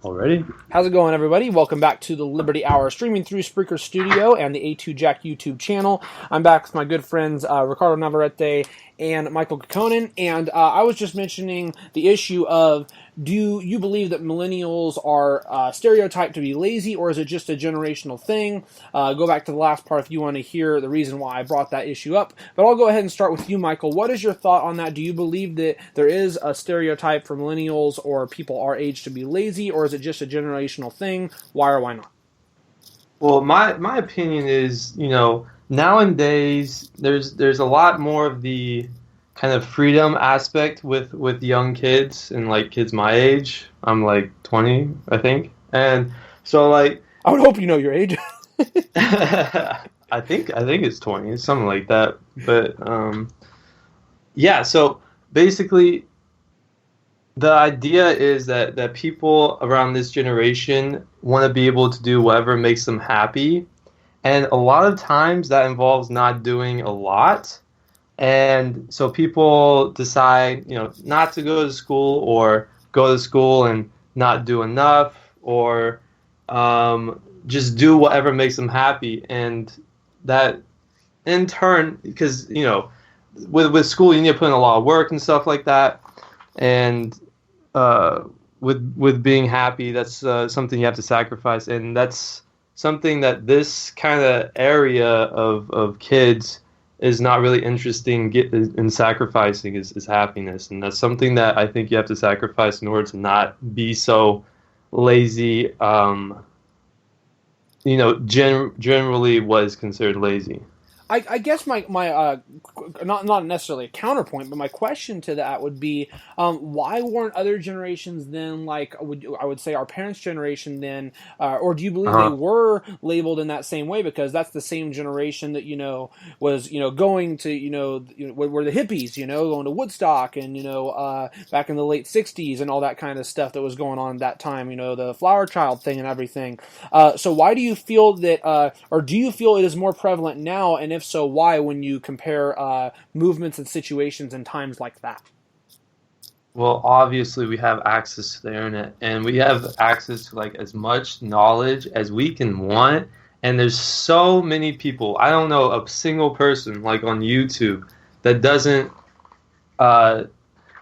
Already? How's it going, everybody? Welcome back to the Liberty Hour, streaming through Spreaker Studio and the A2 Jack YouTube channel. I'm back with my good friends Ricardo Navarrete and Michael Kekkonen, and I was just mentioning the issue of, do you believe that millennials are stereotyped to be lazy, or is it just a generational thing? Go back to the last part if you want to hear the reason why I brought that issue up. But I'll go ahead and start with you, Michael. What is your thought on that? Do you believe that there is a stereotype for millennials or people our age to be lazy, or is it just a generational thing? Why or why not? Well, my opinion is, nowadays there's a lot more of the kind of freedom aspect with young kids and like kids my age. I'm like 20, I think. And so like I would hope you know your age. I think it's 20, something like that. But yeah, so basically the idea is that people around this generation want to be able to do whatever makes them happy. And a lot of times that involves not doing a lot. And so people decide, not to go to school, or go to school and not do enough, or just do whatever makes them happy. And that in turn, because, with school, you need to put in a lot of work and stuff like that. And with being happy, that's something you have to sacrifice, and that's something that this kind of area of kids is not really interesting in sacrificing is happiness, and that's something that I think you have to sacrifice in order to not be so lazy. Generally what is considered lazy. I guess my not necessarily a counterpoint, but my question to that would be, why weren't other generations then, like I would say our parents' generation then, or do you believe they were labeled in that same way, because that's the same generation that was going to were the hippies, going to Woodstock, and back in the late '60s and all that kind of stuff that was going on at that time, the flower child thing and everything. So why do you feel that, or do you feel it is more prevalent now, and if so, why, when you compare movements and situations in times like that? Well, obviously we have access to the internet, and we have access to like as much knowledge as we can want. And there's so many people. I don't know a single person like on YouTube that doesn't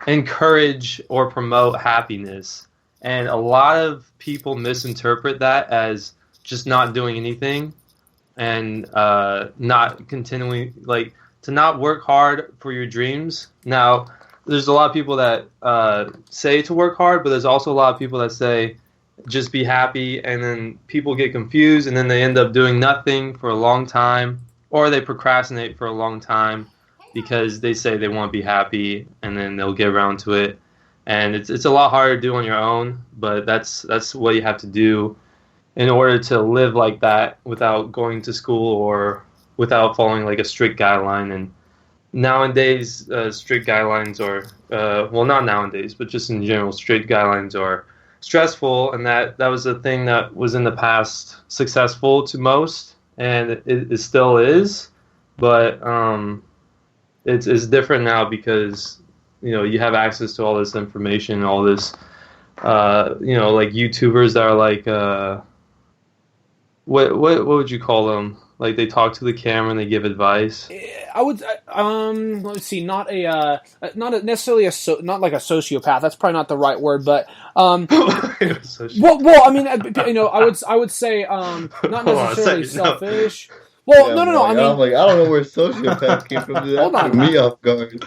encourage or promote happiness. And a lot of people misinterpret that as just not doing anything, and not continuing, like, to not work hard for your dreams. Now, there's a lot of people that say to work hard, but there's also a lot of people that say just be happy, and then people get confused, and then they end up doing nothing for a long time, or they procrastinate for a long time because they say they want to be happy, and then they'll get around to it. And it's a lot harder to do on your own, but that's what you have to do in order to live like that without going to school or without following like a strict guideline. And nowadays, strict guidelines are, well, not nowadays, but just in general, strict guidelines are stressful, and that was a thing that was in the past successful to most, and it still is, but it's different now because you have access to all this information, all this like YouTubers that are like what would you call them? Like, they talk to the camera and they give advice. I would let's see, not necessarily not like a sociopath. That's probably not the right word, but well, I mean, I would say not necessarily selfish. Well, yeah, no. I mean, I'm like, I don't know where sociopath came from. That took me off guard.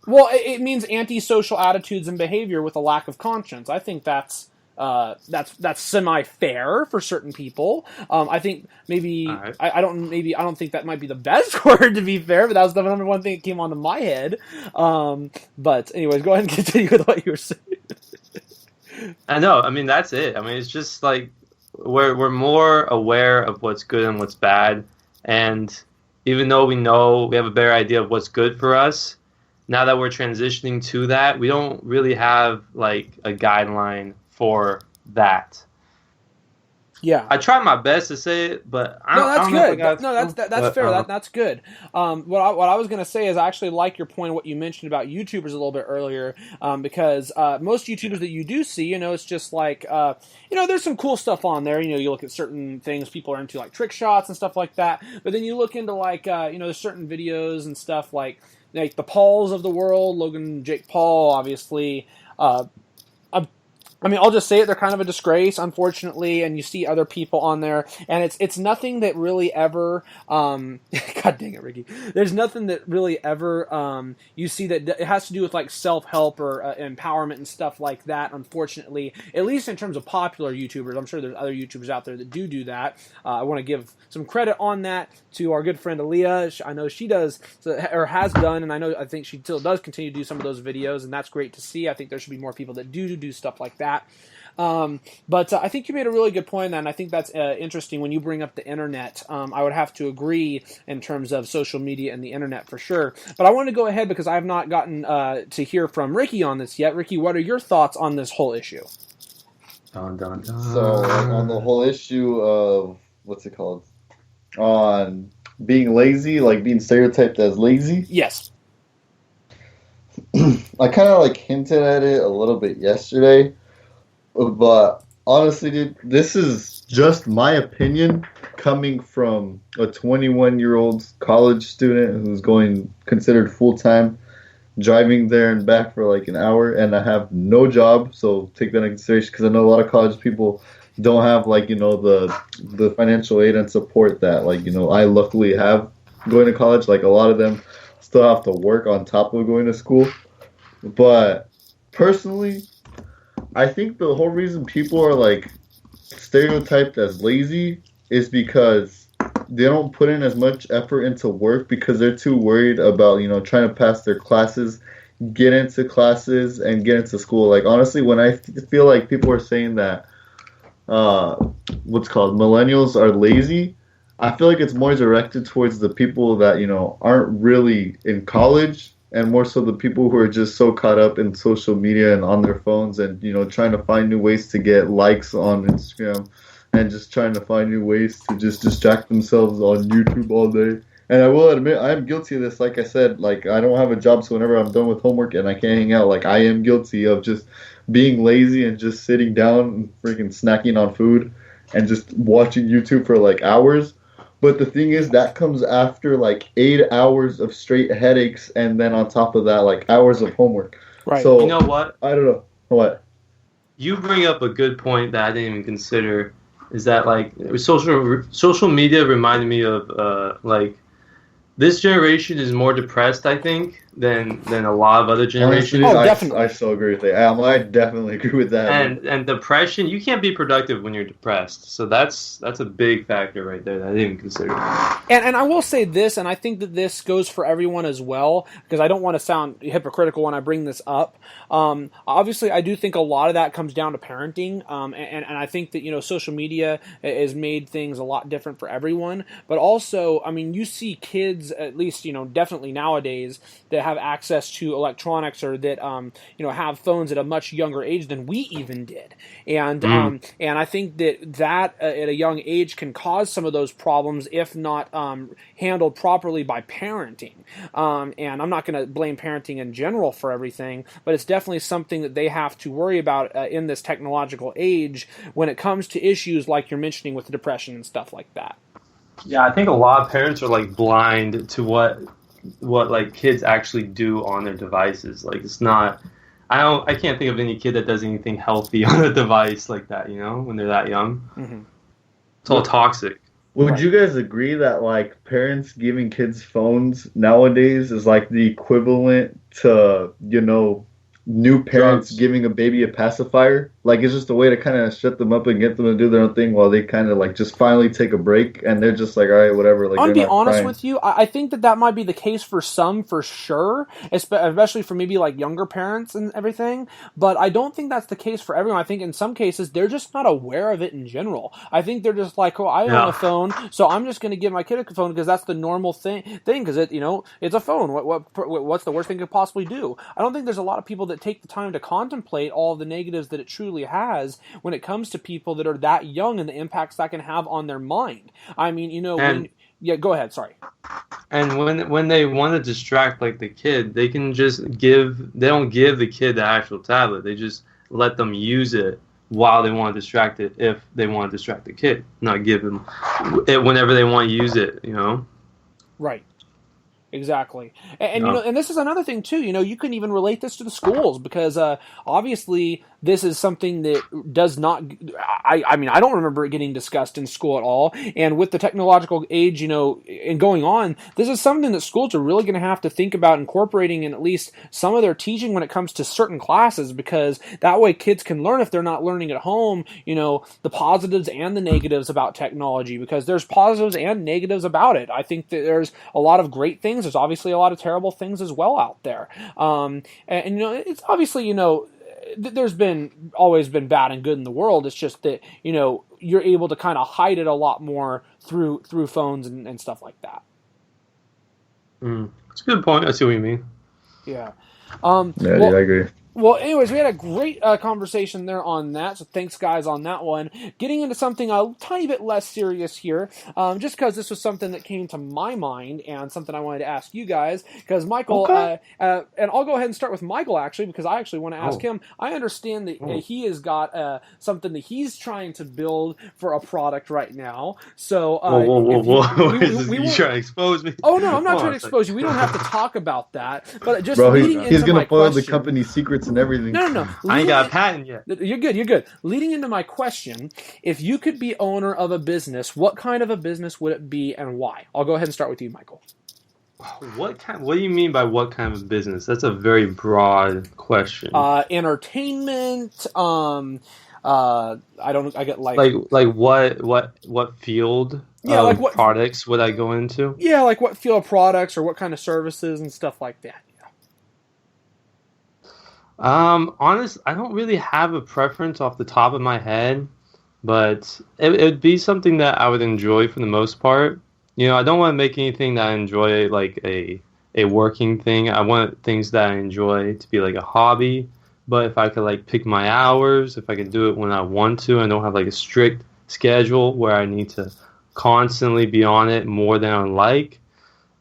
Well, it means antisocial attitudes and behavior with a lack of conscience. I think that's semi-fair for certain people. I think maybe right. I don't think that might be the best word, to be fair, but that was the number one thing that came onto my head. But anyways, go ahead and continue with what you were saying. I know. I mean, that's it. I mean, it's just like we're more aware of what's good and what's bad, and even though we know we have a better idea of what's good for us, now that we're transitioning to that, we don't really have like a guideline for that. Yeah. I try my best to say it, but I that's don't know if I good. got That's fair. That's good. What I was going to say is I actually like your point, what you mentioned about YouTubers a little bit earlier, because most YouTubers that you do see, it's just like, there's some cool stuff on there. You look at certain things people are into, like trick shots and stuff like that. But then you look into like, there's certain videos and stuff like the Pauls of the world, Logan, Jake Paul, obviously. I'll just say it, they're kind of a disgrace, unfortunately, and you see other people on there, and it's nothing that really ever, God dang it, Ricky, there's nothing that really ever, you see that it has to do with, like, self-help or empowerment and stuff like that, unfortunately, at least in terms of popular YouTubers. I'm sure there's other YouTubers out there that do that. I want to give some credit on that to our good friend Aaliyah. I know she does, or has done, and I think she still does continue to do some of those videos, and that's great to see. I think there should be more people that do stuff like that. But I think you made a really good point, and I think that's interesting when you bring up the internet. I would have to agree in terms of social media and the internet for sure. But I want to go ahead because I have not gotten to hear from Ricky on this yet. Ricky, what are your thoughts on this whole issue? Dun, dun, dun. So, on the whole issue of, what's it called? On being lazy, like being stereotyped as lazy? Yes. I kind of like hinted at it a little bit yesterday, but honestly, dude, this is just my opinion coming from a 21-year-old college student who's going considered full-time, driving there and back for like an hour, and I have no job, so take that into consideration because I know a lot of college people don't have like, the financial aid and support that like, I luckily have going to college. Like a lot of them still have to work on top of going to school. But personally, I think the whole reason people are like stereotyped as lazy is because they don't put in as much effort into work because they're too worried about, trying to pass their classes, get into classes, and get into school. Like, honestly, when I feel like people are saying that, millennials are lazy, I feel like it's more directed towards the people that, aren't really in college, and more so the people who are just so caught up in social media and on their phones and, trying to find new ways to get likes on Instagram and just trying to find new ways to just distract themselves on YouTube all day. And I will admit, I am guilty of this. Like I said, like I don't have a job, so whenever I'm done with homework and I can't hang out, like I am guilty of just being lazy and just sitting down and freaking snacking on food and just watching YouTube for like hours. But the thing is, that comes after like 8 hours of straight headaches, and then on top of that, like hours of homework. Right. So, you know what? I don't know. What? You bring up a good point that I didn't even consider. Is that like social media reminded me of like this generation is more depressed, I think, than a lot of other generations. Honestly, definitely. I so agree with that. I definitely agree with that. And depression, you can't be productive when you're depressed. So that's a big factor right there that I didn't even consider. And I will say this, and I think that this goes for everyone as well, because I don't want to sound hypocritical when I bring this up. Obviously, I do think a lot of that comes down to parenting, and I think that social media has made things a lot different for everyone. But also, I mean, you see kids, at least definitely nowadays, that have access to electronics or that have phones at a much younger age than we even did, and I think that at a young age can cause some of those problems if not handled properly by parenting. And I'm not going to blame parenting in general for everything, but it's definitely something that they have to worry about in this technological age when it comes to issues like you're mentioning with depression and stuff like that. Yeah, I think a lot of parents are like blind to what like kids actually do on their devices. Like it's not, I can't think of any kid that does anything healthy on a device like that, when they're that young. Mm-hmm. It's all toxic. Would you guys agree that like parents giving kids phones nowadays is like the equivalent to, new parents giving a baby a pacifier? Like it's just a way to kind of shut them up and get them to do their own thing while they kind of like just finally take a break and they're just like, all right, whatever. Like, I'm gonna be honest with you. I think that might be the case for some, for sure, especially for maybe like younger parents and everything. But I don't think that's the case for everyone. I think in some cases they're just not aware of it in general. I think they're just like, oh, I own a phone, so I'm just gonna give my kid a phone because that's the normal thing because it's a phone. What's the worst thing it could possibly do? I don't think there's a lot of people that take the time to contemplate all of the negatives that it truly truly has when it comes to people that are that young and the impacts that can have on their mind. I mean, go ahead. Sorry. And when they want to distract like the kid, they can just they don't give the kid the actual tablet. They just let them use it while they want to distract it, if they want to distract the kid, not give them it whenever they want to use it, Right. Exactly. And and this is another thing too, you can even relate this to the schools, because obviously this is something that does not, I mean, I don't remember it getting discussed in school at all. And with the technological age, and going on, this is something that schools are really going to have to think about incorporating in at least some of their teaching when it comes to certain classes, because that way kids can learn, if they're not learning at home, the positives and the negatives about technology, because there's positives and negatives about it. I think that there's a lot of great things. There's obviously a lot of terrible things as well out there. It's obviously, there's always been bad and good in the world. It's just that, you're able to kind of hide it a lot more through phones and stuff like that. That's a good point. I see what you mean. Yeah. I agree. Well, anyways, we had a great conversation there on that, so thanks, guys, on that one. Getting into something a tiny bit less serious here, just because this was something that came to my mind and something I wanted to ask you guys, because Michael, okay. And I'll go ahead and start with Michael, actually, because I actually want to ask him. I understand that he has got something that he's trying to build for a product right now. So, whoa. You trying to expose me? Oh, no, I'm not trying to expose you. We don't have to talk about that. But just Bro, leading he's into going my to spoil question, the company's secrets and everything. No. I ain't got a patent yet. You're good. Leading into my question, if you could be owner of a business, what kind of a business would it be and why? I'll go ahead and start with you, Michael. What do you mean by what kind of business? That's a very broad question. Entertainment. I get like what field? Yeah, like what products would I go into? Yeah, like what field of products or what kind of services and stuff like that. Honest, I don't really have a preference off the top of my head, but it would be something that I would enjoy for the most part. I don't want to make anything that I enjoy like a working thing. I want things that I enjoy to be like a hobby. But if I could like pick my hours, if I could do it when I want to, and don't have like a strict schedule where I need to constantly be on it more than I like,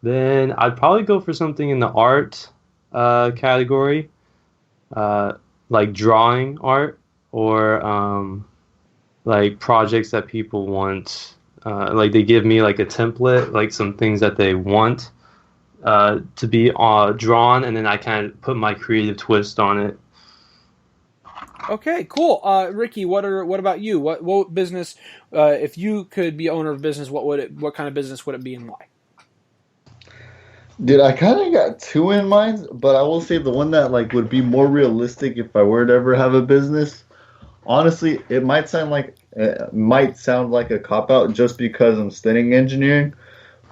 then I'd probably go for something in the art category. Like drawing art, or like projects that people want, like they give me like a template, like some things that they want to be drawn, and then I kind of put my creative twist on it. Okay, cool. Ricky, what about you? What business, if you could be owner of business, what kind of business would it be and why? Dude, I kind of got two in mind, but I will say the one that like would be more realistic if I were to ever have a business. Honestly, it might sound like a cop out just because I'm studying engineering,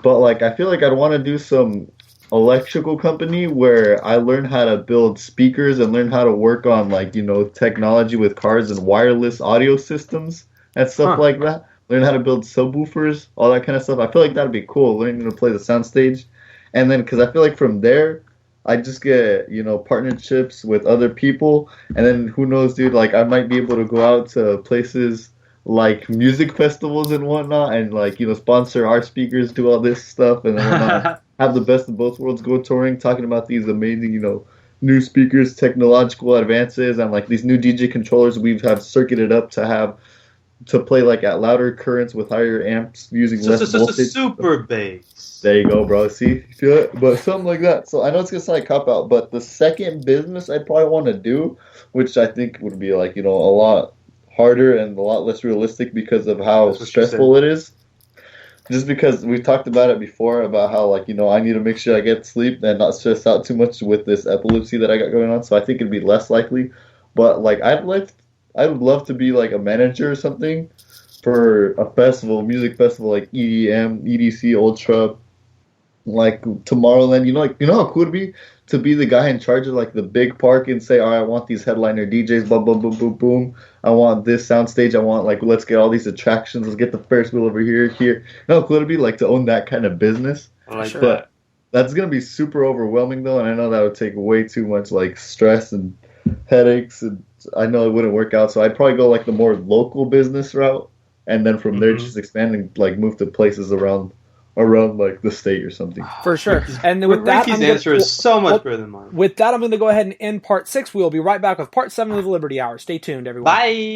but like I feel like I'd want to do some electrical company where I learn how to build speakers and learn how to work on like technology with cars and wireless audio systems and stuff like that. Learn how to build subwoofers, all that kind of stuff. I feel like that'd be cool. Learning to play the soundstage. And then, because I feel like from there, I just get, partnerships with other people. And then, who knows, dude, like, I might be able to go out to places like music festivals and whatnot and, like, sponsor our speakers, do all this stuff. And then have the best of both worlds, go touring, talking about these amazing, new speakers, technological advances, and, like, these new DJ controllers we have circuited up to play like at louder currents with higher amps using less voltage. Super bass. There you go, bro. See, you feel it? But something like that. So I know it's gonna sound like cop out, but the second business I'd probably want to do, which I think would be like a lot harder and a lot less realistic because of how stressful it is. Just because we've talked about it before about how like I need to make sure I get sleep and not stress out too much with this epilepsy that I got going on. So I think it'd be less likely. But like I would love to be like a manager or something for a music festival like EDM, EDC, Ultra, like Tomorrowland. You know how cool it'd be to be the guy in charge of like the big park and say, all right, I want these headliner DJs, boom, boom, boom, boom, boom. I want this soundstage. I want like, let's get all these attractions. Let's get the Ferris wheel over here. You know how cool it'd be like to own that kind of business? But that's gonna be super overwhelming though, and I know that would take way too much like stress and headaches and I know it wouldn't work out, so I'd probably go like the more local business route, and then from there just expand and like move to places around like the state or something. For sure. And then with that, Ricky's answer is so much better than mine. With that, I'm going to go ahead and end part 6. We will be right back with part 7 of the Liberty Hour. Stay tuned, everyone. Bye.